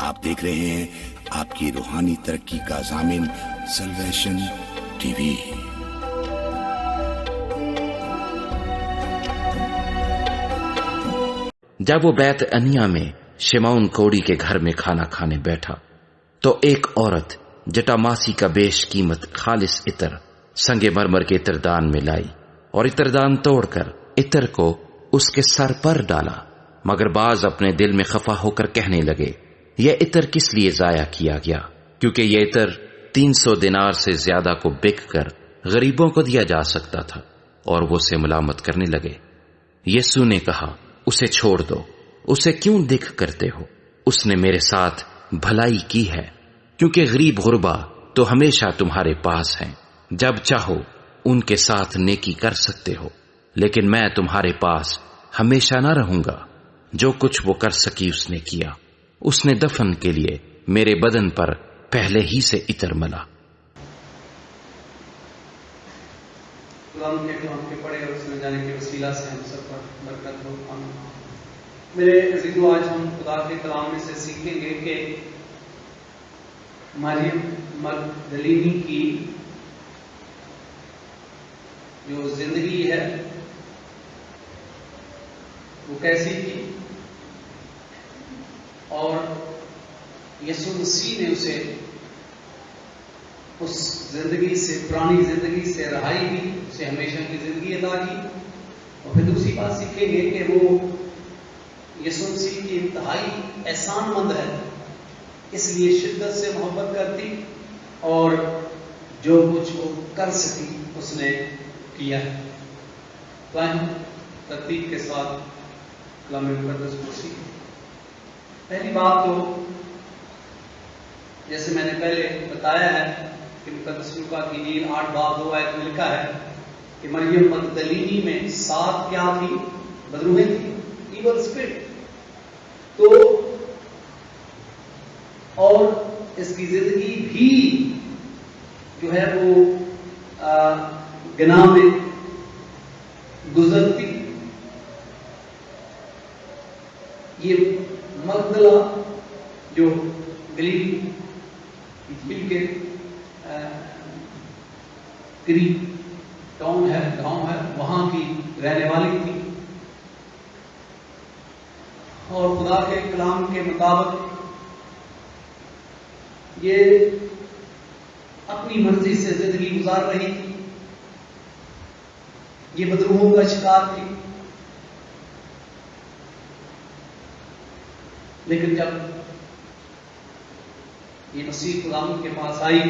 آپ دیکھ رہے ہیں آپ کی روحانی ترقی کا ضامن سلویشن ٹی وی۔ جب وہ بیت انیا میں شمعون کوڑی کے گھر میں کھانا کھانے بیٹھا تو ایک عورت جٹاماسی کا بیش قیمت خالص عطر سنگ مرمر کے عطردان میں لائی اور عطردان توڑ کر عطر کو اس کے سر پر ڈالا، مگر بعض اپنے دل میں خفا ہو کر کہنے لگے، یہ عطر کس لیے ضائع کیا گیا، کیونکہ یہ عطر 300 دینار سے زیادہ کو بک کر غریبوں کو دیا جا سکتا تھا، اور وہ اسے ملامت کرنے لگے۔ یسوع نے کہا، اسے چھوڑ دو، اسے کیوں دکھ کرتے ہو؟ اس نے میرے ساتھ بھلائی کی ہے، کیونکہ غریب غربا تو ہمیشہ تمہارے پاس ہیں، جب چاہو ان کے ساتھ نیکی کر سکتے ہو، لیکن میں تمہارے پاس ہمیشہ نہ رہوں گا۔ جو کچھ وہ کر سکی اس نے کیا، اس نے دفن کے لیے میرے بدن پر پہلے ہی سے عطر ملا۔ کلام کے پڑھے اور سمجھ جانے کے وسیلہ سے ہم سب پر برکت ہو، آمین۔ میرے عزیزو، آج ہم خدا کے کلام میں سے سیکھیں گے کہ مریم مگدلینی کی جو زندگی ہے وہ کیسی تھی، اور یسوع مسیح نے اسے اس زندگی سے، پرانی زندگی سے رہائی دی، اسے ہمیشہ کی زندگی عطا کی۔ اور پھر دوسری بات سیکھیں گے کہ وہ یسوع مسیح کی انتہائی احسان مند ہے، اس لیے شدت سے محبت کرتی، اور جو کچھ وہ کر سکی اس نے کیا ہے۔ تو ہم ترتیب کے ساتھ کلام مقدس کو سیکھیں۔ پہلی بات تو جیسے میں نے پہلے بتایا ہے کہ مقدس لوکا کی انجیل 8 باب 2 آیت میں لکھا ہے کہ مریم مگدلینی میں 7 کیا تھی؟ بدروہیں تھی، ایول اسپرٹ۔ تو اور اس کی زندگی بھی جو ہے وہ گناہ میں گزرتی۔ یہ مگدلا جو گلیل جھیل کے قریب ٹاؤن ہے، گاؤں ہے، وہاں کی رہنے والی تھی، اور خدا کے کلام کے مطابق یہ اپنی مرضی سے زندگی گزار رہی تھی، یہ بدروہوں کا شکار تھی۔ لیکن جب یہ مسیح خداوند کے پاس آئی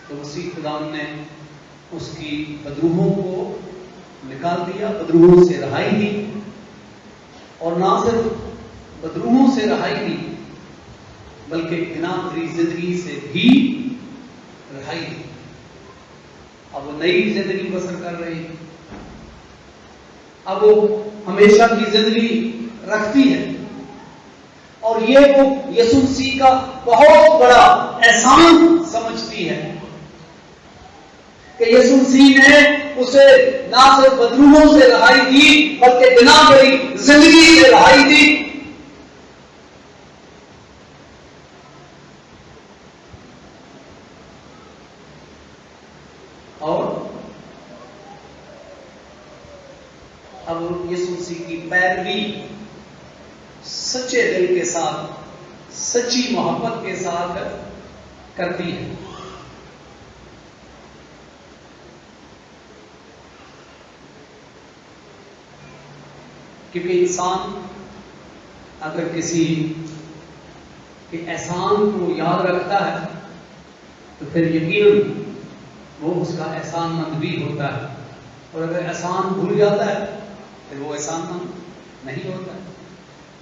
تو مسیح خداوند نے اس کی بدروہوں کو نکال دیا، بدروہوں سے رہائی دی، اور نہ صرف بدروہوں سے رہائی دی بلکہ گناہ بھری زندگی سے بھی رہائی دی۔ اب وہ نئی زندگی بسر کر رہی، اب وہ ہمیشہ کی زندگی رکھتی ہے، اور یہ وہ یسوع مسیح کا بہت بڑا احسان سمجھتی ہے کہ یسوع مسیح نے اسے نہ صرف بدروہوں سے رہائی دی بلکہ گناہ بھری زندگی سے رہائی دی۔ اور اب یسوع مسیح کی پیروی سچے دل کے ساتھ، سچی محبت کے ساتھ کرتی ہے۔ کیونکہ انسان اگر کسی کے احسان کو یاد رکھتا ہے تو پھر یقیناً وہ اس کا احسان مند بھی ہوتا ہے، اور اگر احسان بھول جاتا ہے پھر وہ احسان مند نہیں ہوتا ہے۔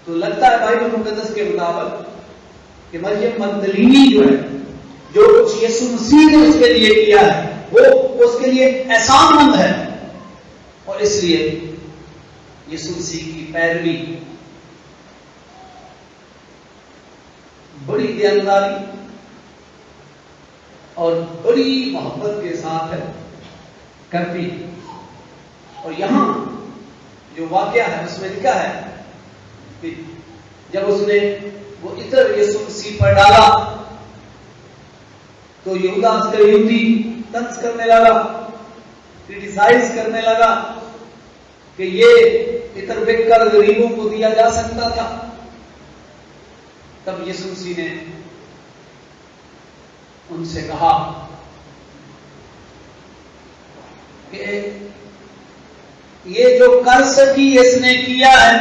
تو لگتا ہے بائبل مقدس کے مطابق کہ مریم مگدلینی جو ہے، جو کچھ یسوع مسیح نے اس کے لیے کیا ہے وہ اس کے لیے احسان مند ہے، اور اس لیے یسوع مسیح کی پیروی بڑی دیانتداری اور بڑی محبت کے ساتھ کرتی ہے۔ اور یہاں جو واقعہ ہے اس میں لکھا ہے کہ جب اس نے وہ عطر یسوع مسیح پر ڈالا تو یہودا اسکریوتی طنز کرنے لگا، کرٹیسائز کرنے لگا کہ یہ عطر بک کر غریبوں کو دیا جا سکتا تھا۔ تب یسوع مسیح نے ان سے کہا کہ یہ جو کر سکی اس نے کیا ہے،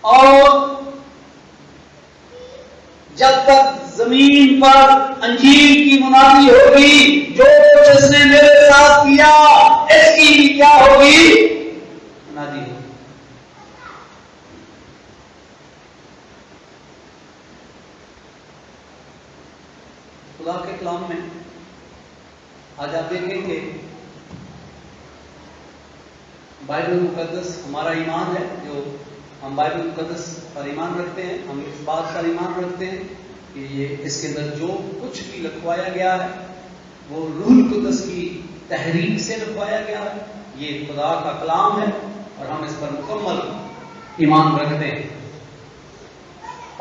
اور جب تک زمین پر انجیل کی منادی ہوگی، جو کچھ اس نے میرے ساتھ کیا اس کی بھی کیا ہوگی؟ منادی ہوگی۔ خدا کے کلام میں آج آپ دیکھیں کہ بائبل مقدس ہمارا ایمان ہے، جو ہم بائبل مقدس پر ایمان رکھتے ہیں، ہم اس بات پر ایمان رکھتے ہیں کہ یہ اس کے اندر جو کچھ بھی لکھوایا گیا ہے وہ روح القدس کی تحریک سے لکھوایا گیا ہے، یہ خدا کا کلام ہے اور ہم اس پر مکمل ایمان رکھتے ہیں۔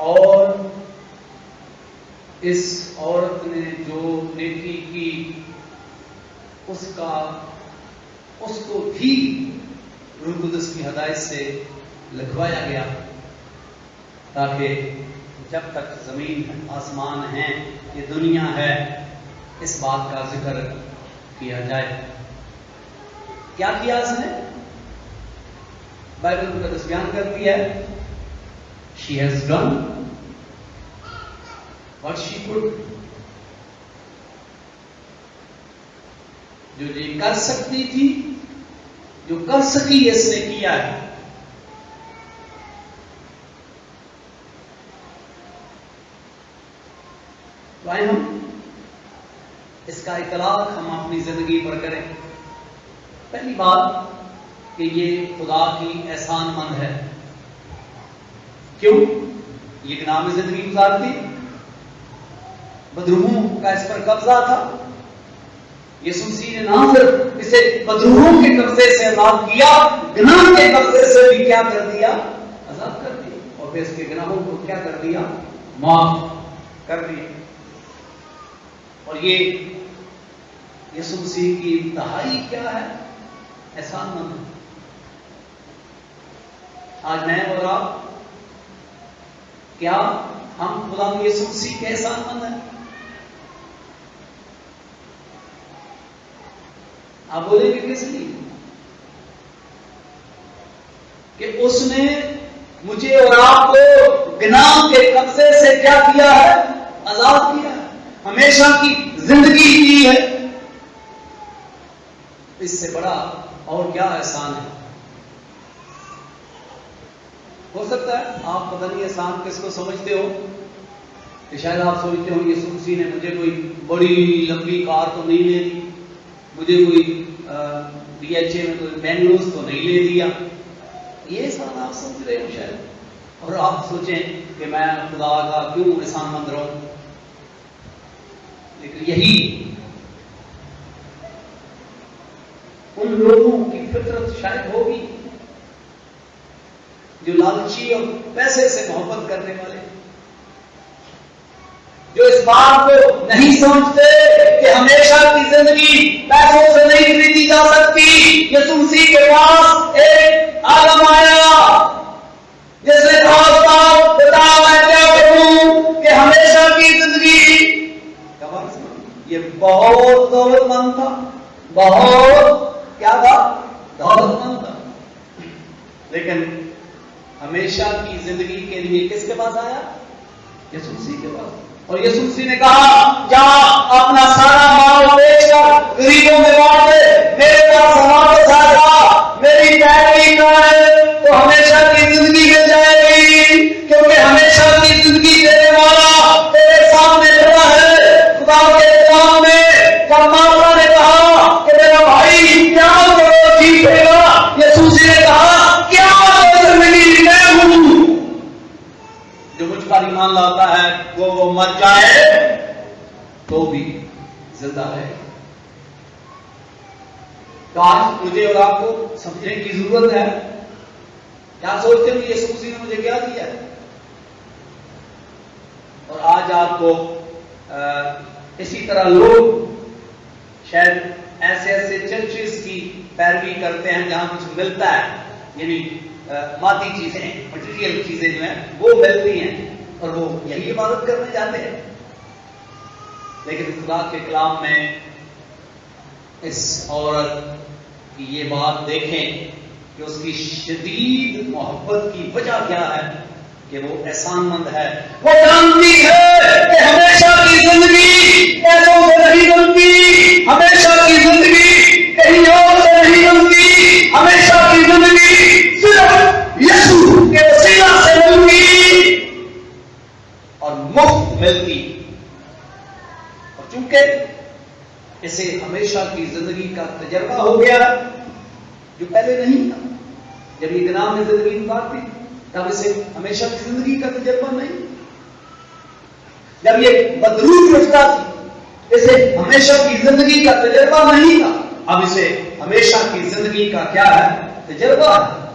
اور اس عورت نے جو نیکی کی اس کو بھی روح القدس کی ہدایت سے لکھوایا گیا، تاکہ جب تک زمین آسمان ہیں، یہ دنیا ہے، اس بات کا ذکر کیا جائے۔ کیا کیا اس نے؟ بائبل مقدس بیان کرتی ہے she has done what she could۔ جو یہ کر سکتی تھی، جو کر سکی اس نے کیا ہے۔ تو آئے ہم اس کا اطلاق ہم اپنی زندگی پر کریں۔ پہلی بات کہ یہ خدا کی احسان مند ہے۔ کیوں؟ یہ گناہ میں زندگی گزارتی، بدروحوں کا اس پر قبضہ تھا۔ یسوع مسیح نے نہ صرف اسے بدروحوں کے قبضے سے آزاد کیا، گناہ کے قبضے سے بھی کیا کر دیا؟ آزاد کر دیا، اور پھر اس کے گناہوں کو کیا کر دیا؟ معاف کر دیا۔ اور یہ یسوع مسیح کی انتہائی کیا ہے؟ احسان مند۔ آج میں اور آپ، کیا ہم خدا یسوع مسیح کے احسان مند ہیں؟ آپ بولیں گے کس لیے؟ کہ اس نے مجھے اور آپ کو گناہ کے قبضے سے کیا کیا ہے؟ آزاد کیا ہے، ہمیشہ کی زندگی دی ہے۔ اس سے بڑا اور کیا احسان ہے؟ ہو سکتا ہے آپ پتہ نہیں احسان کس کو سمجھتے ہو، کہ شاید آپ سوچتے ہو یسوع مسیح نے مجھے کوئی بڑی لمبی کار تو نہیں لے دی، مجھے کوئی DHA میں کوئی بینگلوز تو نہیں لے دیا۔ یہ احسان آپ سمجھ رہے ہو شاید، اور آپ سوچیں کہ میں خدا کا کیوں احسان مند رہوں۔ لیکن یہی ان لوگوں کی فطرت شاید ہوگی جو لالچی اور پیسے سے محبت کرنے والے، جو اس بات کو نہیں سمجھتے کہ ہمیشہ کی زندگی پیسوں سے نہیں خریدی جا سکتی۔ یسوع مسیح کے پاس ایک عالم آیا جس نے کہا بتا میں کیا کروں کہ ہمیشہ کی زندگی۔ یہ بہت دولت مند تھا، بہت کیا تھا؟ دولت مند تھا، لیکن ہمیشہ کی زندگی کے لیے کس کے پاس آیا؟ یسوع مسیح کے پاس۔ اور یسوع مسیح نے کہا جا اپنا سارا مال بیچ کر غریبوں میں بانٹ دے، میرے پاس واپس آ جا، میری پیروی کر تو ہمیشہ کی زندگی مل جائے گی، کیونکہ ہمیشہ کی زندگی دینے والا تیرے سامنے کھڑا ہے۔ خدا کے کلام میں جب مارتا نے کہا کہ میرا بھائی کیا کرو جیتے گا، یسوع مسیح نے کہا کیا زندگی میں ہوں، جو مجھ پر ایمان لاتا ہے وہ مر جائے تو بھی زندہ ہے۔ تو آج مجھے اور آپ کو سمجھنے کی ضرورت ہے کیا سوچتے ہو یسوع مسیح نے مجھے کیا دیا ہے؟ اور آج آپ کو اسی طرح لوگ شاید ایسے چرچز کی پیروی کرتے ہیں جہاں کچھ ملتا ہے، یعنی مادی چیزیں، مٹیریل چیزیں جو ہیں وہ ملتی ہیں اور وہ یہی عبادت کرنے جاتے ہیں. لیکن خدا کے کلام میں اس عورت کی یہ بات دیکھیں کہ اس کی شدید محبت کی وجہ کیا ہے کہ وہ احسان مند ہے. وہ جانتی ہے کہ ہمیشہ کی زندگی پیسوں سے نہیں بنتی، ہمیشہ کی زندگی کہیں اور سے نہیں بنتی، ہمیشہ کی زندگی صرف یسوع کے وسیلہ سے ملتی اور مفت ملتی. اور چونکہ اسے ہمیشہ کی زندگی کا تجربہ ہو گیا جو پہلے نہیں تھا. جب یہ جناب نے زندگی اتارتی تب اسے ہمیشہ کی زندگی کا تجربہ نہیں. جب یہ بدروح رفتہ تھی اسے ہمیشہ کی زندگی کا تجربہ نہیں تھا. اب اسے ہمیشہ کی زندگی کا کیا ہے؟ تجربہ ہے.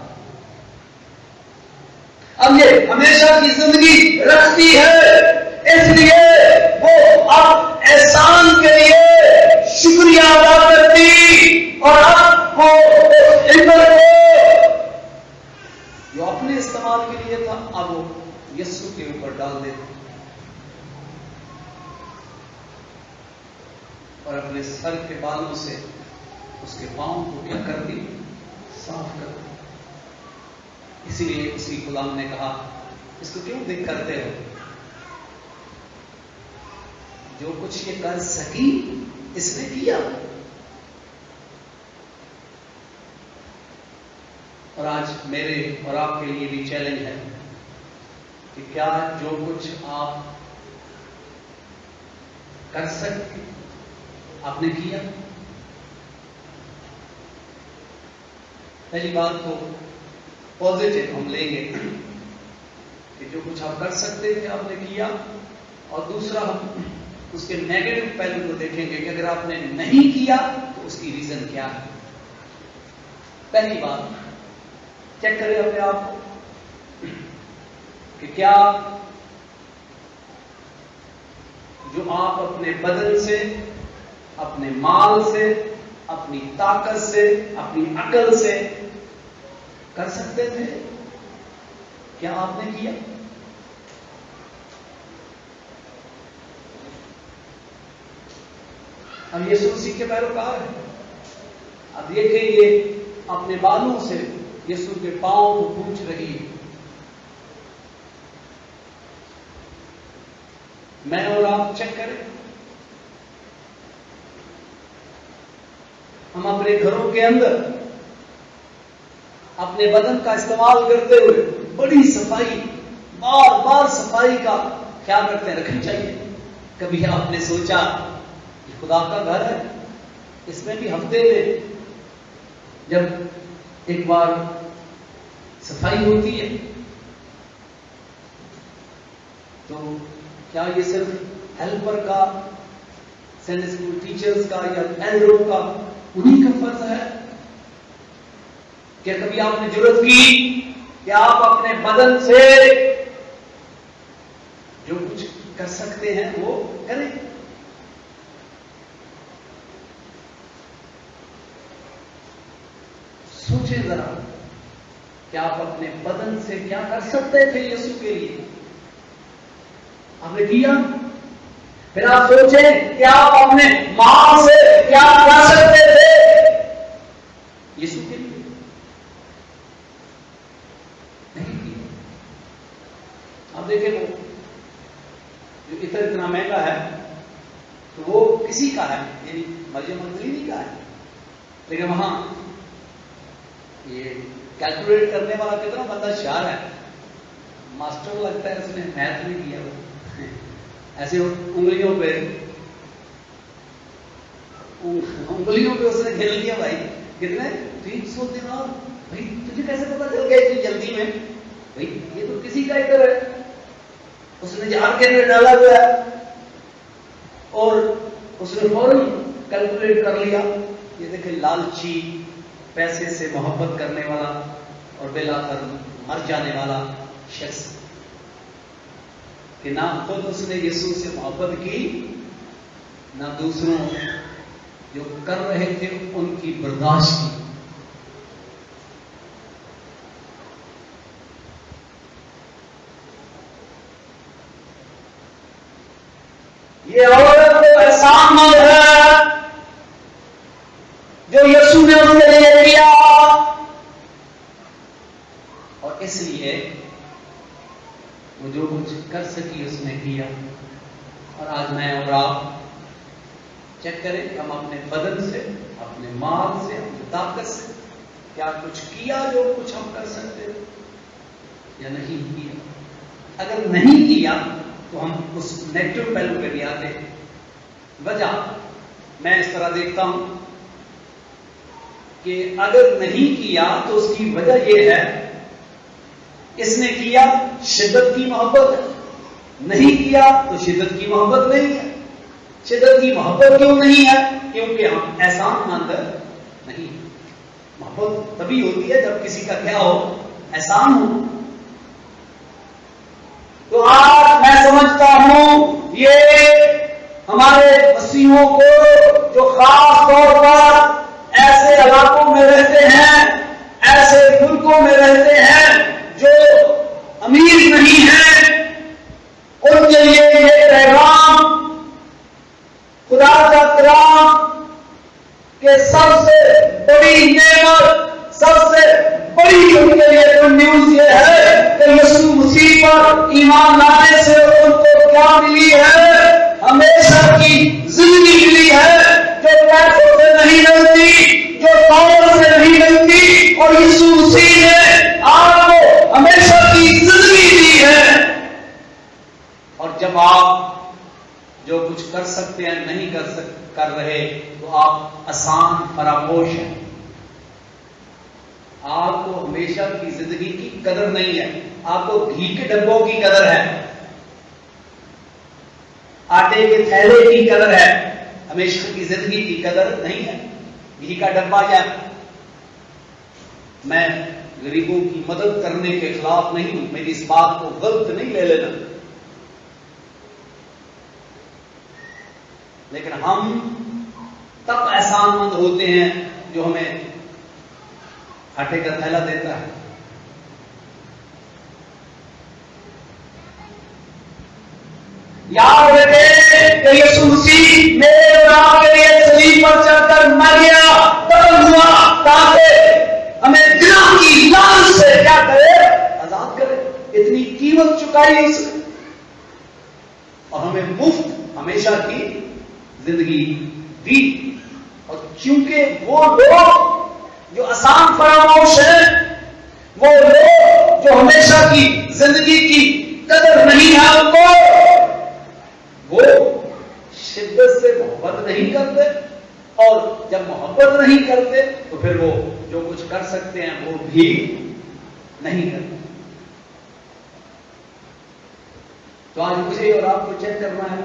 اب یہ ہمیشہ کی زندگی رکھتی ہے، اس لیے وہ اب احسان کے لیے شکریہ ادا کرتی اور اب وہ عبرت جو اپنے استعمال کے لیے تھا اب وہ یسوع کے اوپر ڈال دیتی اور اپنے سر کے بالوں سے اس کے پاؤں کو کیا کرتی؟ صاف کرتی. اسی لیے اسی غلام نے کہا اس کو کیوں دیکھ کرتے ہو؟ جو کچھ یہ کر سکی اس نے کیا. اور آج میرے اور آپ کے لیے بھی چیلنج ہے کہ کیا جو کچھ آپ کر سکتے آپ نے کیا؟ پہلی بات تو پازیٹو ہم لیں گے کہ جو کچھ آپ کر سکتے تھے آپ نے کیا، اور دوسرا ہم اس کے نیگیٹو پہلو کو دیکھیں گے کہ اگر آپ نے نہیں کیا تو اس کی ریزن کیا ہے. پہلی بات چیک کریں اپنے آپ کو کہ کیا جو آپ اپنے بدن سے، اپنے مال سے، اپنی طاقت سے، اپنی عقل سے کر سکتے تھے، کیا آپ نے کیا؟ اب یسوع مسیح کے پیروکار ہیں. اب دیکھیں یہ اپنے بالوں سے یسوع کے پاؤں کو پوچھ رہی ہے. میں اور آپ چیک کریں، ہم اپنے گھروں کے اندر اپنے بدن کا استعمال کرتے ہوئے بڑی صفائی، بار بار صفائی کا خیال رکھتے ہیں، رکھنی چاہیے. کبھی آپ نے سوچا کہ خدا کا گھر ہے، اس میں بھی ہفتے میں جب ایک بار صفائی ہوتی ہے تو کیا یہ صرف ہیلپر کا، سنڈے اسکول ٹیچرز کا یا ایلڈروں کا انہی کا فرض ہے؟ کیا کبھی آپ نے جرات کی کہ آپ اپنے بدن سے جو کچھ کر سکتے ہیں وہ کریں؟ سوچیں ذرا کہ آپ اپنے بدن سے کیا کر سکتے تھے یسوع کے لیے؟ آپ نے کیا؟ پھر آپ سوچیں کہ آپ اپنے ماں سے کیا کر سکتے تھے یسوع کے لیے؟ نہیں کیا. آپ دیکھیں وہ جو اتنا مہنگا ہے تو وہ کسی کا ہے، یعنی مریم مگدلینی کا ہے، لیکن وہاں یہ کیلکولیٹ کرنے والا کتنا بندہ شار ہے، ماسٹر لگتا ہے، اس نے میتھ نہیں کیا، ایسے انگلیوں پہ اس نے کھیل لیا. بھائی کتنے 300 دینار، بھائی تجھے کیسے پتا چل گیا اتنی جلدی میں؟ بھائی یہ تو کسی کا ادھر ہے، اس نے جار کے اندر ڈالا ہوا ہے اور اس نے فوراً کیلکولیٹ کر لیا. یہ دیکھیں لالچی، پیسے سے محبت کرنے والا اور بلا کر مر جانے والا شخص کہ نہ خود اس نے یسوع سے محبت کی، نہ دوسروں جو کر رہے تھے ان کی برداشت کی۔ یہ عورت کو احسان مند ہے جو یسوع نے اس کے لیے کیا، اور اس لیے وہ جو کچھ کر سکی اس نے کیا۔ اور آج میں اور آپ چیک کریں ہم اپنے بدن سے، اپنے مال سے، اپنی طاقت سے کیا کچھ کیا جو کچھ ہم کر سکتے یا نہیں کیا۔ اگر نہیں کیا تو ہم اس نیگیٹو پہلو پہ بھی آتے ہیں۔ وجہ میں اس طرح دیکھتا ہوں کہ اگر نہیں کیا تو اس کی وجہ یہ ہے اس نے کیا شدت کی محبت ہے، نہیں کیا تو شدت کی محبت نہیں ہے۔ شدت کی محبت کیوں نہیں ہے؟ کیونکہ ہم احسان مند نہیں۔ محبت تبھی ہوتی ہے جب کسی کا کیا ہو، احسان ہو۔ تو آج میں سمجھتا ہوں یہ ہمارے مسیحوں کو جو خاص طور پر ایسے علاقوں میں رہتے ہیں، ایسے ملکوں میں رہتے ہیں جو امیر نہیں ہیں، ان کے لیے یہ پیغام خدا کا کلام کہ سب سے بڑی نعمت، سب سے بڑی ان کے لیے گڈ نیوز یہ ہے کہ یسوع مسیح پر ایمان لانے سے ان کو کیا ملی ہے؟ ہمیشہ کی زندگی ملی ہے، جو پیسوں سے نہیں ملتی، جو دولت سے نہیں ملتی، اور یسوع مسیح نے آپ کو ہمیشہ کی زندگی دی ہے۔ اور جب آپ جو کچھ کر سکتے ہیں نہیں کر رہے تو آپ آسان فراموش ہیں۔ آپ کو ہمیشہ کی زندگی کی قدر نہیں ہے، آپ کو گھی کے ڈبوں کی قدر ہے، آٹے کے تھیلے کی قدر ہے، ہمیشہ کی زندگی کی قدر نہیں ہے۔ گھی کا ڈبہ کیا؟ میں غریبوں کی مدد کرنے کے خلاف نہیں ہوں، میری اس بات کو غلط نہیں لے لینا، لیکن ہم تب احسان مند ہوتے ہیں جو ہمیں آٹے کا تھیلا دیتا ہے۔ یاد رکھیں کہ یسوع مسیح میرے اور آپ کے لیے صلیب پر چڑھ کر مر گیا، دفن ہوا، تاکہ ہمیں گناہ کی لعنت سے کیا کرے؟ آزاد کرے۔ اتنی قیمت چکائی اس نے اور ہمیں مفت ہمیشہ کی زندگی دی۔ اور چونکہ وہ لوگ جو آسان فراموش ہیں، وہ لوگ جو ہمیشہ کی زندگی کی قدر نہیں ہے ان کو، وہ شدت سے محبت نہیں کرتے، اور جب محبت نہیں کرتے تو پھر وہ جو کچھ کر سکتے ہیں وہ بھی نہیں کرتے۔ تو آج مجھے اور آپ کو چیک کرنا ہے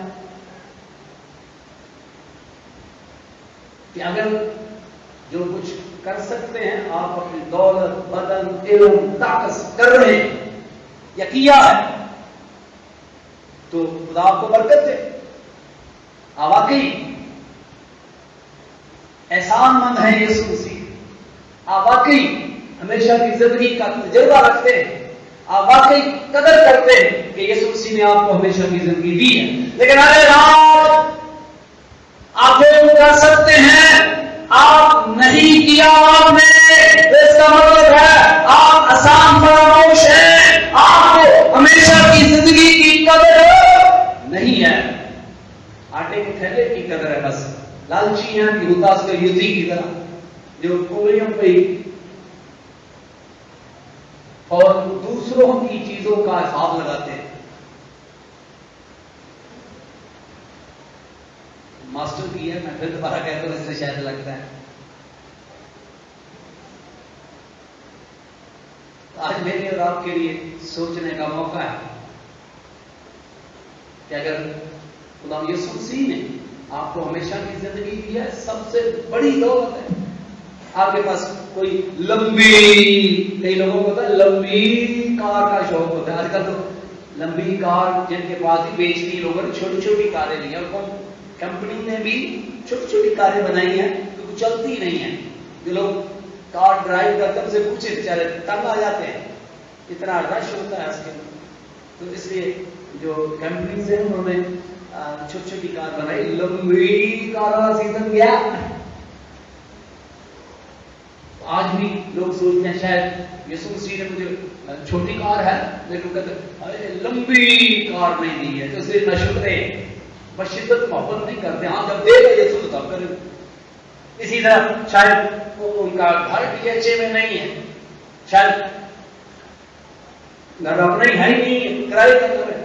کہ اگر جو کچھ کر سکتے ہیں آپ اپنی دولت، بدن، علم، طاقت کر رہے ہیں یا کیا ہے تو خدا آپ کو برکت دے۔ آپ واقعی احسان مند ہیں یسوع مسیح، آپ واقعی ہمیشہ کی زندگی کا تجربہ رکھتے ہیں، آپ واقعی قدر کرتے ہیں کہ یسوع مسیح نے آپ کو ہمیشہ کی زندگی دی ہے۔ لیکن ارے رات آپ جو کر سکتے ہیں آپ نہیں کیا، آپ نے، اس کا مطلب ہے آپ آسان فراموش ہیں، آپ کو ہمیشہ کی زندگی کی قدر نہیں ہے، آٹے کے تھیلے کی قدر ہے۔ بس لالچی ہیں کہ ہوتا اس کا یوزی کی طرح جو انگلیوں پہ اور دوسروں کی چیزوں کا حساب لگاتے ہیں۔ ماسٹر کی ہے، میں پھر دوبارہ کہتا ہوں، اس سے شاید لگتا ہے آج میرے اور آپ کے لیے سوچنے کا موقع ہے کہ اگر خدا یسوع مسیح نے آپ کو ہمیشہ کی زندگی دی ہے، سب سے بڑی دولت ہے، آپ کے پاس کوئی لمبی، کئی لوگوں کو ہوتا ہے لمبی کار کا شوق ہوتا ہے. آج کل تو لمبی کار جن کے پاس ہی بیچتی لوگوں نے چھوٹی چھوٹی کاریں لی ہیں، اور کمپنی نے بھی چھوٹی چھوٹی کاریں بنائی ہیں جو چلتی نہیں ہیں. جو لوگ کار ڈرائیو کرتے ہیں ان سے پوچھے بیچارے تنگ آ جاتے ہیں، اتنا رش ہوتا ہے اس کے. تو اس لیے جو کمپنیز ہیں انہوں نے چھوٹی چھوٹی کار بنائی. لمبی کار والا سیزن گیا. آج بھی لوگ سوچتے ہیں شاید یسوع مسیح نے مجھے چھوٹی کار ہے لیکن کہتے ہیں لمبی کار نہیں دی ہے تو اس لیے نہ شکرے بس شدت محبت نہیں کرتے. ہاں جب دے گا یسوع تو تب کرے. اسی طرح شاید ان کا گھر DHA میں نہیں ہے، شاید گھر اپنا ہی ہے ہی نہیں، کرائے کا گھر ہے.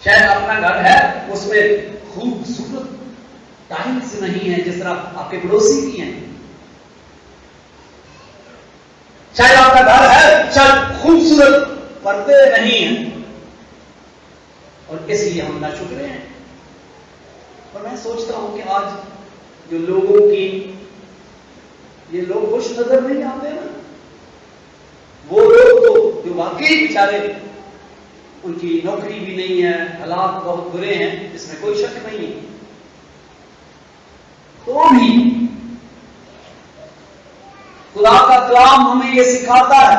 شاید اپنا گھر ہے اس میں خوبصورت ٹائلس نہیں ہے جس طرح آپ کے پڑوسی بھی ہیں. شاید آپ کا گھر ہے، شاید خوبصورت پردے نہیں ہیں اور اس لیے ہم ناشکرے ہیں. اور میں سوچتا ہوں کہ آج جو لوگوں کی یہ لوگ خوش نظر نہیں آتے نا، وہ لوگ تو جو واقعی بیچارے ان کی نوکری بھی نہیں ہے، حالات بہت برے ہیں، اس میں کوئی شک نہیں ہے، تو بھی خدا کا کلام ہمیں یہ سکھاتا ہے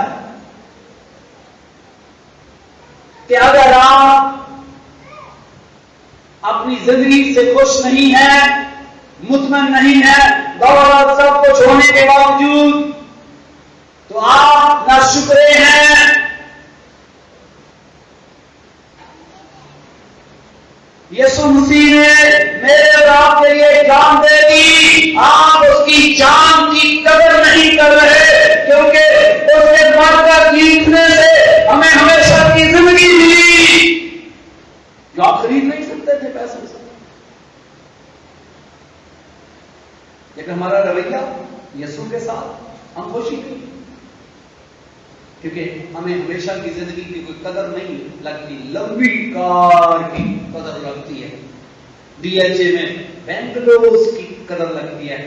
کہ اگر آپ اپنی زندگی سے خوش نہیں ہیں، مطمئن نہیں ہیں، دولت سب کچھ ہونے کے باوجود، تو آپ ناشکرے ہیں. یسوع مسیح نے میرے اور آپ کے لیے جان دے دی، آپ اس کی جان کی قدر نہیں کر رہے کیونکہ اس کے مر کر جیتنے سے ہمیں ہمیشہ کی زندگی ملی جو آپ خرید نہیں سکتے تھے پیسوں سے. لیکن ہمارا رویہ یسوع کے ساتھ ہم خوشی کی کیونکہ ہمیں ہمیشہ کی زندگی کی کوئی قدر نہیں لگتی، لمبی کار کی قدر لگتی ہے، DHA میں بینگلوز کی قدر لگتی ہے،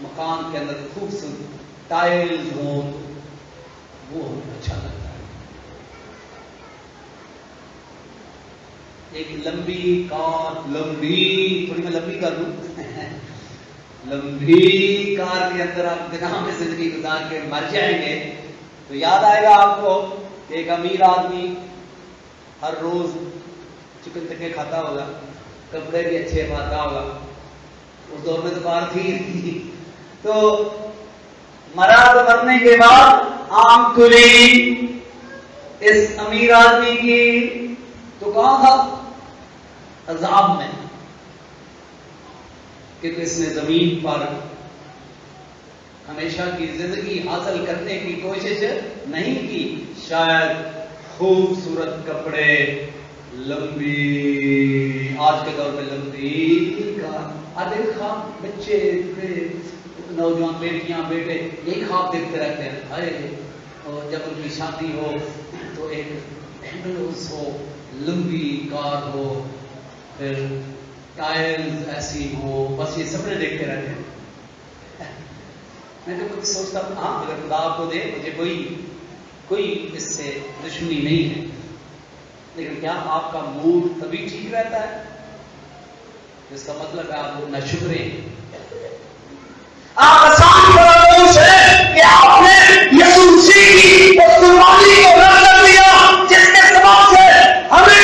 مکان کے اندر خوبصورت ٹائلز ہوں وہ اچھا لگتا ہے. ایک لمبی کار، لمبی تھوڑی میں لمبی کر دوں لمبی کار کے اندر آپ گناہ میں زندگی گزار کے مر جائیں گے تو یاد آئے گا آپ کو کہ ایک امیر آدمی ہر روز چکن ٹکے کھاتا ہوگا، کپڑے بھی اچھے پاتا ہوگا، اس دور میں تو کار تھی تو مرا تو مرنے کے بعد آم کھلی اس امیر آدمی کی تو کہاں تھا؟ عذاب میں، کیونکہ اس نے زمین پر ہمیشہ کی زندگی حاصل کرنے کی کوشش نہیں کی. شاید خوبصورت کپڑے، لمبی آج کے دور میں لمبی آدھے خواب بچے نوجوان بیٹیاں بیٹے یہی خواب دیکھتے رہتے ہیں، اور جب ان کی شادی ہو تو ایک بینگلوز ہو، لمبی کار ہو، پھر ٹائلز ایسی ہو، بس یہ سپنے دیکھتے رہتے ہیں. میں تو کچھ سوچتا ہوں ہاں اگر خدا آپ کو دے مجھے کوئی اس سے دشمنی نہیں ہے، لیکن کیا آپ کا موڈ تبھی ٹھیک رہتا ہے؟ اس کا مطلب ہے آپ ناشکرے ہیں. آپ آسان فراموش ہے کہ آپ نے یسوع مسیح کی اس قربانی کو رد کر دیا جس کے سبب سے ہمیں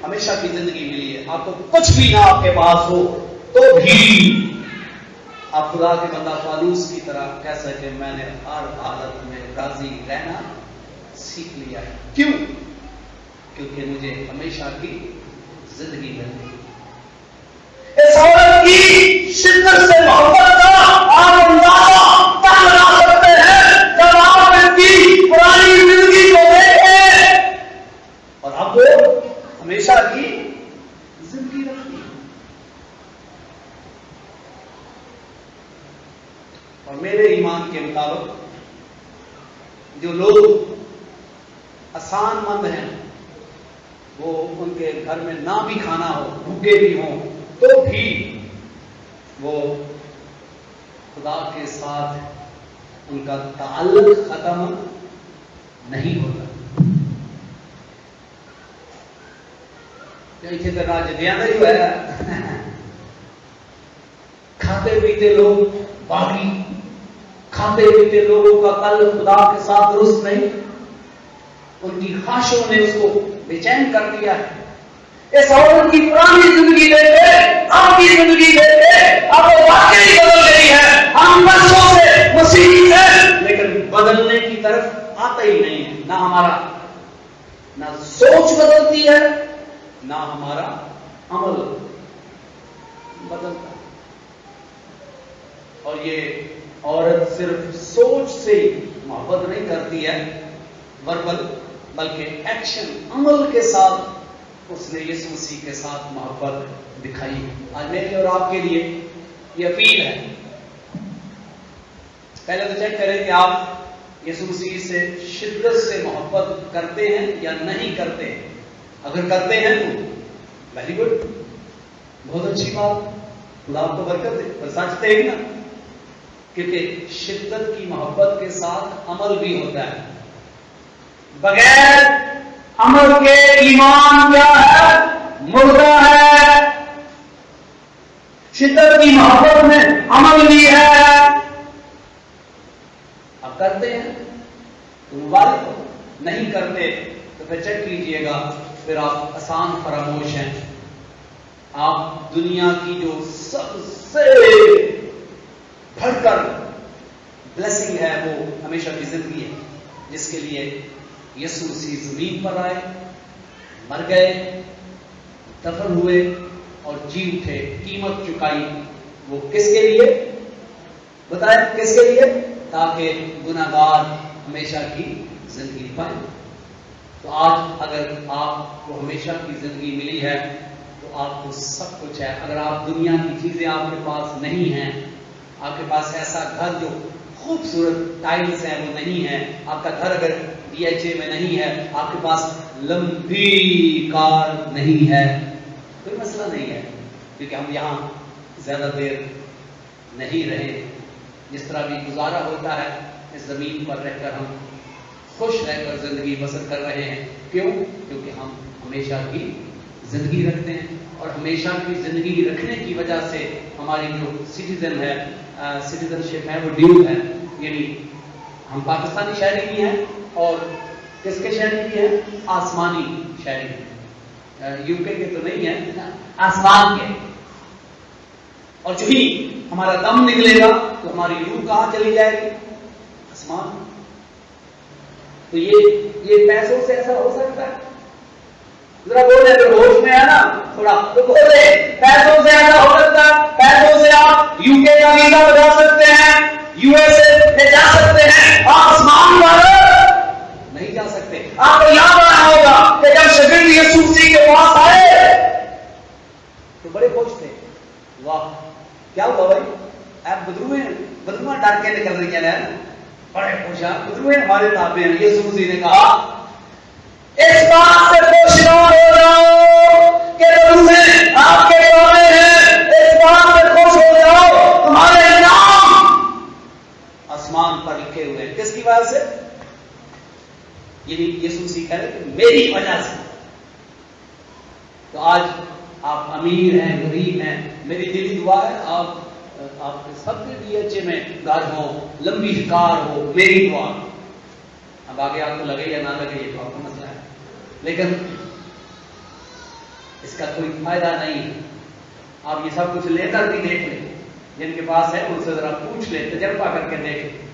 ہمیشہ کی زندگی ملی ہے. آپ کو کچھ بھی نہ آپ کے پاس ہو تو بھی آپ خدا کے بندہ پالوس کی طرح کہہ سکے میں نے ہر حالت میں راضی رہنا سیکھ لیا ہے. کیوں؟ کیونکہ مجھے ہمیشہ کی زندگی ملی. اس عورت کی شدت سے محبت کا آپ اندازہ تب لگا سکتے ہیں جب آپ اس کی پرانی زندگی کو دیکھیں اور آپ کو ہمیشہ کی زندگی رکھنی. اور میرے ایمان کے مطابق جو لوگ آسان مند ہیں وہ ان کے گھر میں نہ بھی کھانا ہو، بھوکے بھی ہوں تو بھی وہ خدا کے ساتھ ان کا تعلق ختم نہیں ہوتا. اتنے تو راج دیا ہی ہوا کھاتے پیتے لوگ باغی، کھاتے پیتے لوگوں کا تعلق خدا کے ساتھ درست نہیں، ان کی خواہشوں نے اس کو بے چین کر دیا ہے. اس عورت کی پرانی زندگی دیکھتے آپ کی زندگی دیکھتے آپ کو واقعی بدل گئی ہے. ہم برسوں سے مسیحی ہیں لیکن بدلنے کی طرف آتا ہی نہیں ہے. نہ ہمارا نہ سوچ بدلتی ہے نہ ہمارا عمل بدلتا. اور یہ عورت صرف سوچ سے محبت نہیں کرتی ہے وربل، بلکہ ایکشن عمل کے ساتھ اس نے یسوع مسیح کے ساتھ محبت دکھائی. آج میرے اور آپ کے لیے یہ اپیل ہے، پہلے تو چیک کریں کہ آپ یسوع مسیح سے شدت سے محبت کرتے ہیں یا نہیں کرتے ہیں. اگر کرتے ہیں تو ویری گڈ، بہت اچھی بات، خدا آپ کو برکت دے. پر سچتے ہیں نا، کیونکہ شدت کی محبت کے ساتھ عمل بھی ہوتا ہے. بغیر عمل کے ایمان کیا ہے؟ مردہ ہے. شدت کی محبت میں عمل بھی ہے. اب کرتے ہیں تو مبارک ہو، نہیں کرتے تو پھر چیک کیجئے گا، پھر آپ آسان فراموش ہیں. آپ دنیا کی جو سب سے بڑھ کر بلیسنگ ہے وہ ہمیشہ کی زندگی ہے، جس کے لیے یسوع مسیح زمین پر آئے، مر گئے، دفن ہوئے اور جی اٹھے، قیمت چکائی. وہ کس کے لیے بتائیں؟ کس کے لیے؟ تاکہ گناہگار ہمیشہ کی زندگی پائیں. تو آج اگر آپ کو ہمیشہ کی زندگی ملی ہے تو آپ کو سب کچھ ہے. اگر آپ دنیا کی چیزیں آپ کے پاس نہیں ہیں، آپ کے پاس ایسا گھر جو خوبصورت ٹائلز ہیں وہ نہیں ہے، آپ کا گھر اگر DHA میں نہیں ہے، آپ کے پاس لمبی کار نہیں ہے، کوئی مسئلہ نہیں ہے، کیونکہ ہم یہاں زیادہ دیر نہیں رہے. جس طرح بھی گزارا ہوتا ہے اس زمین پر رہ کر ہم خوش رہ کر زندگی بسر کر رہے ہیں. کیوں؟ کیونکہ ہم ہمیشہ کی زندگی رکھتے ہیں، اور ہمیشہ کی زندگی رکھنے کی وجہ سے ہماری جو سٹیزن ہے، سٹیزن شپ ہے، وہ ڈیو ہے. یعنی ہم پاکستانی شہری بھی ہیں اور کس کے شہری بھی ہیں؟ آسمانی شہری. UK کے تو نہیں ہیں، آسمان کے. اور جو ہی ہمارا دم نکلے گا تو ہماری روح کہاں چلی جائے گی؟ آسمان. تو یہ پیسوں سے ایسا ہو سکتا ہے؟ ذرا بولے اگر ہوش میں ہے نا تھوڑا تو بولے پیسوں سے ایسا ہو سکتا ہے؟ پیسوں سے آپ UK کا ویزا بنا سکتے ہیں، USA میں جا سکتے ہیں، آپ آسمان پر نہیں جا سکتے. آپ کو یاد رہا ہوگا کہ جب شاگرد یسوع مسیح کے پاس آئے تو بڑے خوش تھے. واہ کیا ہوا بھائی، آپ بدرویں ڈر کے نکل رہی ہیں، بڑے خوش ہیں، بدرویں ہمارے تابع ہیں. یسوع مسیح نے کہا اس بات سے خوش نہ ہو جاؤ کہ بدرویں آپ کے تابع ہیں، اس بات سے خوش ہو جاؤ تمہارے نام آسمان پر لکھے ہوئے ہیں. کس کی وجہ سے؟ یعنی یسوع مسیح کہہ رہے کہ میری وجہ سے. تو آج آپ امیر ہیں، غریب ہیں، میری دلی دعا ہے آپ کے سب کے DHA میں گھر ہو، لمبی کار ہو، میری دعا. اب آگے آپ کو لگے یا نہ لگے یہ تو آپ کا مسئلہ ہے، لیکن اس کا کوئی فائدہ نہیں ہے. آپ یہ سب کچھ لے کر بھی دیکھ لیں، جن کے پاس ہے ان سے ذرا پوچھ لیں، تجربہ کر کے دیکھ لیں.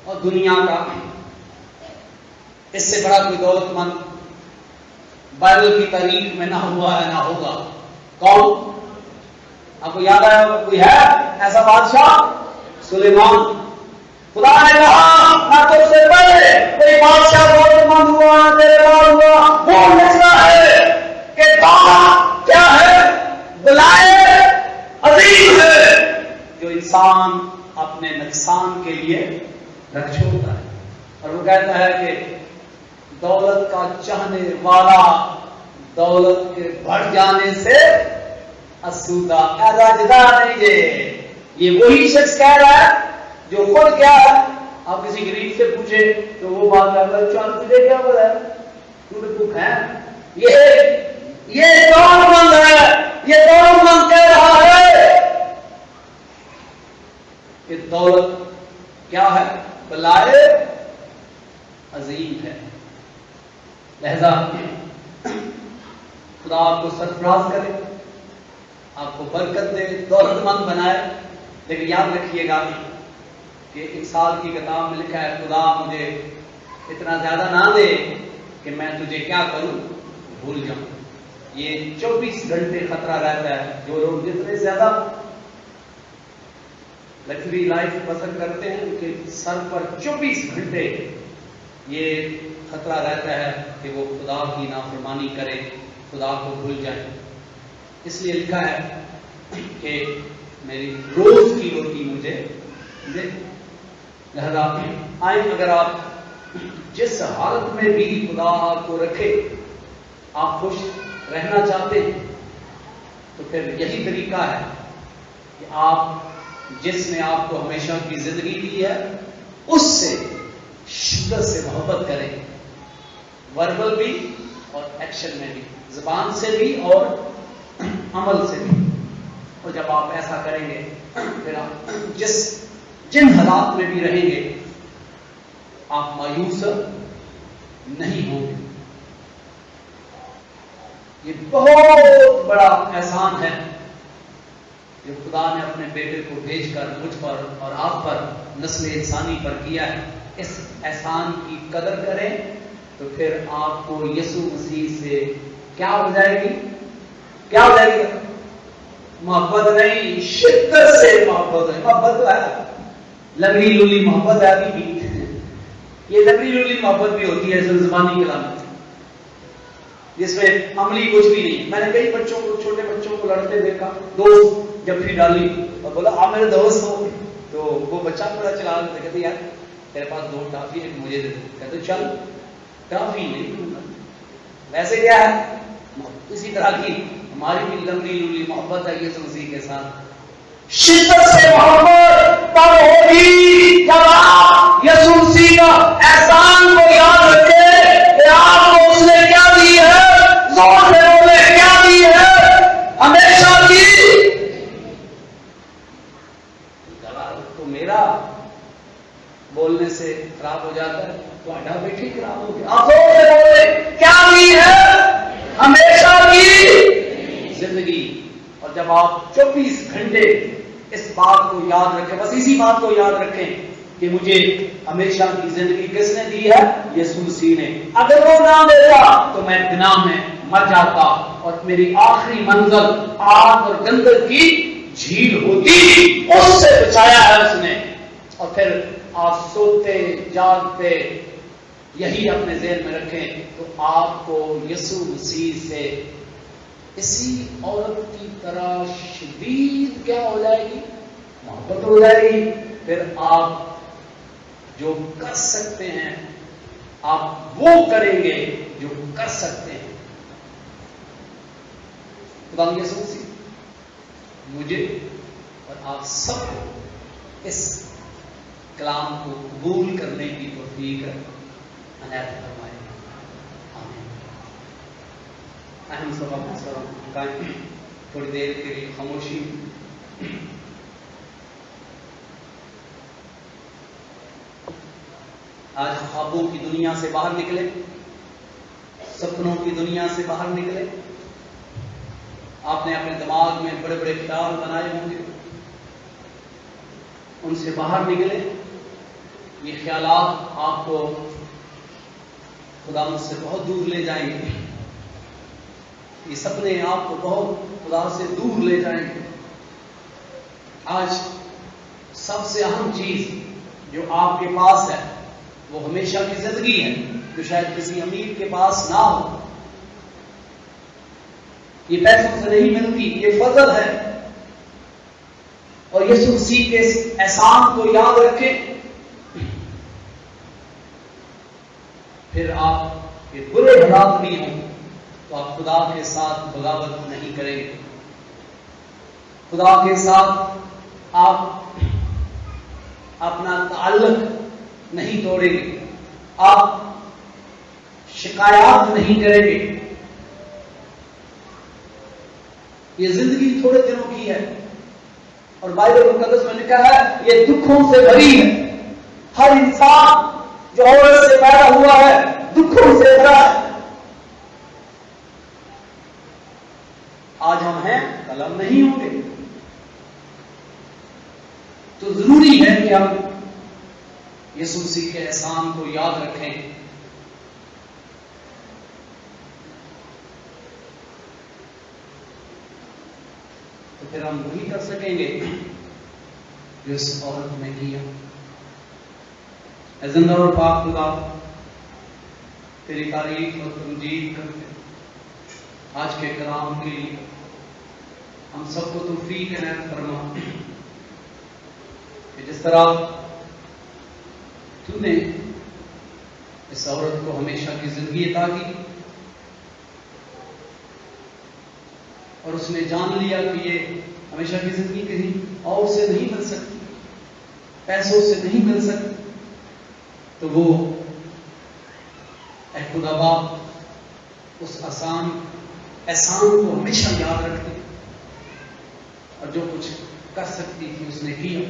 اور دنیا کا اس سے بڑا کوئی دولت مند بائبل کی تاریخ میں نہ ہوا ہے نہ ہوگا. کون؟ آپ کو یاد آیا کوئی ہے ایسا بادشاہ؟ سلیمان. خدا نے کہا نہ تو اس سے پہلے کوئی بادشاہ دولت مند ہوا نہ تیرے بعد ہوا. وہ مسئلہ ہے کہ دولت کیا ہے؟ بلائے عظیم ہے جو انسان اپنے نقصان کے لیے رکھ چھوڑتا ہے. اور وہ کہتا ہے کہ دولت کا چاہنے والا دولت کے بڑھ جانے سے اسودہ اراجدہ نہیں. یہ وہی شخص کہہ رہا ہے جو خود کیا ہے؟ آپ کسی غریب سے پوچھے تو وہ بات کرتا ہے چل تجھے کیا پتا ہے تو بھوک ہے. یہ دولت مند ہے, یہ دولت مند کہہ رہا ہے کہ دولت کیا ہے؟ بلائے عظیم ہے. لہذا خدا آپ کو سرفراز کرے, آپ کو برکت دے, دولت مند بنائے. لیکن یاد رکھیے گا کہ ایک سال کی کتاب میں لکھا ہے خدا مجھے اتنا زیادہ نہ دے کہ میں تجھے کیا کروں, بھول جاؤں. یہ 24 گھنٹے خطرہ رہتا ہے. جو لوگ جتنے زیادہ لگژری لائف پسند کرتے ہیں ان کے سر پر 24 گھنٹے یہ خطرہ رہتا ہے کہ وہ خدا کی نافرمانی کرے, خدا کو بھول جائے. اس لیے لکھا ہے کہ میری روز کی روٹی مجھے دے. لہذا آئیں, اگر آپ جس حالت میں بھی خدا آپ کو رکھے, آپ خوش رہنا چاہتے ہیں تو پھر یہی طریقہ ہے کہ آپ جس نے آپ کو ہمیشہ کی زندگی دی ہے اس سے شدت سے محبت کریں, وربل بھی اور ایکشن میں بھی, زبان سے بھی اور عمل سے بھی. اور جب آپ ایسا کریں گے پھر آپ جن حالات میں بھی رہیں گے آپ مایوس نہیں ہوں گے. یہ بہت بڑا احسان ہے جو خدا نے اپنے بیٹے کو بھیج کر مجھ پر اور آپ پر, نسل انسانی پر کیا ہے. اس احسان کی قدر کریں تو پھر آپ کو یسوع مسیح سے کیا ہو جائے گی؟ کیا ہو جائے گی؟ محبت نہیں, شدت سے محبت ہے. محبت ہے, لگڑی لولی محبت ہے. ابھی بھی یہ لگڑی لولی محبت بھی ہوتی ہے زبانی کلام میں, جس میں عملی کچھ بھی نہیں. میں نے کئی بچوں کو, چھوٹے بچوں کو لڑتے دیکھا. دوست جب بھی ڈالی اور بولا آپ میرے دوست ہو, تو وہ بچہ بڑا چلا رہا تھا, کہتے یار تیرے پاس 2 ٹافی ہے مجھے دے دے. کہتے چل ٹافی نہیں دوں گا. ویسے کیا ہے, اسی طرح کی ہماری بھی لمبی لولی محبت ہے یسوع مسیح کے ساتھ. شدت سے محبت تب ہوگی جب آپ یسوع مسیح کا احسان کو یاد رکھیں کہ آپ کو اس نے کیا دی ہے, زور سے بولے کیا دی ہے, ہمیشہ کی. تو میرا بولنے سے خراب ہو جاتا ہے, تمہارا بھی ٹھیک خراب ہو گیا. آپ زور سے بولے کیا دی ہے, ہمیشہ کی زندگی. اور جب آپ 24 گھنٹے اس بات کو یاد رکھیں, بس اسی بات کو یاد رکھیں کہ مجھے ہمیشہ کی زندگی کس نے دی ہے, یسوع مسیح نے. اگر وہ نہ دیتا تو میں گناہ میں مر جاتا اور میری آخری منزل آگ اور گندک کی جھیل ہوتی. اس سے بچایا ہے اس نے. اور پھر آپ سوتے جاگتے یہی اپنے ذہن میں رکھیں تو آپ کو یسوع مسیح سے اسی عورت کی طرح شدید کیا ہو جائے گی, محبت ہو جائے گی. پھر آپ جو کر سکتے ہیں آپ وہ کریں گے جو کر سکتے ہیں. خدا یسوع مسیح مجھے اور آپ سب کو اس کلام کو قبول کرنے کی توفیق عنایت فرمائے. اہم سبب قائم تھوڑی دیر کے لیے خاموشی. آج خوابوں کی دنیا سے باہر نکلے, سپنوں کی دنیا سے باہر نکلے. آپ نے اپنے دماغ میں بڑے بڑے خیال بنائے ہوں گے, ان سے باہر نکلے. یہ خیالات آپ کو خدا مجھ سے بہت دور لے جائیں گے. یہ سپنے آپ کو بہت خدا سے دور لے جائیں گے. آج سب سے اہم چیز جو آپ کے پاس ہے وہ ہمیشہ کی زندگی ہے, جو شاید کسی امیر کے پاس نہ ہو. یہ پیسوں سے نہیں ملتی, یہ فضل ہے. اور یسوع مسیح کے احسان کو یاد رکھیں. پھر آپ کے برے حالات بھی ہوں تو آپ خدا کے ساتھ بغاوت نہیں کریں گے. خدا کے ساتھ آپ اپنا تعلق نہیں توڑیں گے, آپ شکایات نہیں کریں گے. یہ زندگی تھوڑے دنوں کی ہے, اور بائبل مقدس میں لکھا ہے یہ دکھوں سے بھری ہے. ہر انسان جو عورت سے پیدا ہوا ہے دکھوں سے بھرا ہے. آج ہم ہیں, کل ہم نہیں ہوں گے. تو ضروری ہے کہ ہم یسوع مسیح کے احسان کو یاد رکھیں. تو پھر ہم وہی کر سکیں گے جو اس عورت نے کیا. اے زندہ اور پاک خدا, تیری تعریف اور تمجید کرتے آج کے کلام کے لیے ہم سب کو توفیق عنایت فرما کہ جس طرح تو نے اس عورت کو ہمیشہ کی زندگی عطا کی اور اس نے جان لیا کہ یہ ہمیشہ کی زندگی کہیں اور سے نہیں مل سکتی, پیسوں سے نہیں مل سکتی, تو وہ اے خدا باپ اس احسان کو ہمیشہ یاد رکھتی اور جو کچھ کر سکتی تھی اس نے کیا.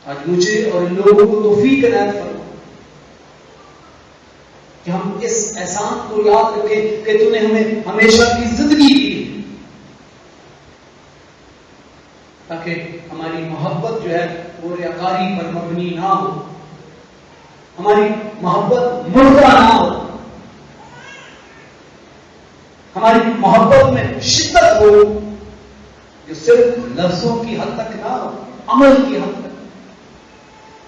آج مجھے اور ان لوگوں کو توفیق عنایت فرما کہ ہم اس احسان کو یاد رکھیں کہ تو نے ہمیں ہمیشہ کی زندگی دی, تاکہ ہماری محبت جو ہے وہ ریاکاری پر مبنی نہ ہو, ہماری محبت مردہ نہ ہو, ہماری محبت میں شدت ہو جو صرف لفظوں کی حد تک نہ ہو, عمل کی حد تک.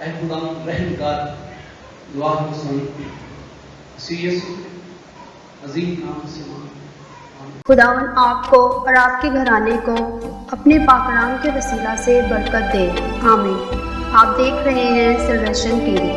اے خدا رحم کر, دعا کو سن, مسیح یسوع عظیم نام سے مانگتے. خداوند آپ کو اور آپ کے گھرانے کو اپنے پاک کلام کے وسیلہ سے برکت دے. آمین. آپ دیکھ رہے ہیں سلویشن ٹی وی.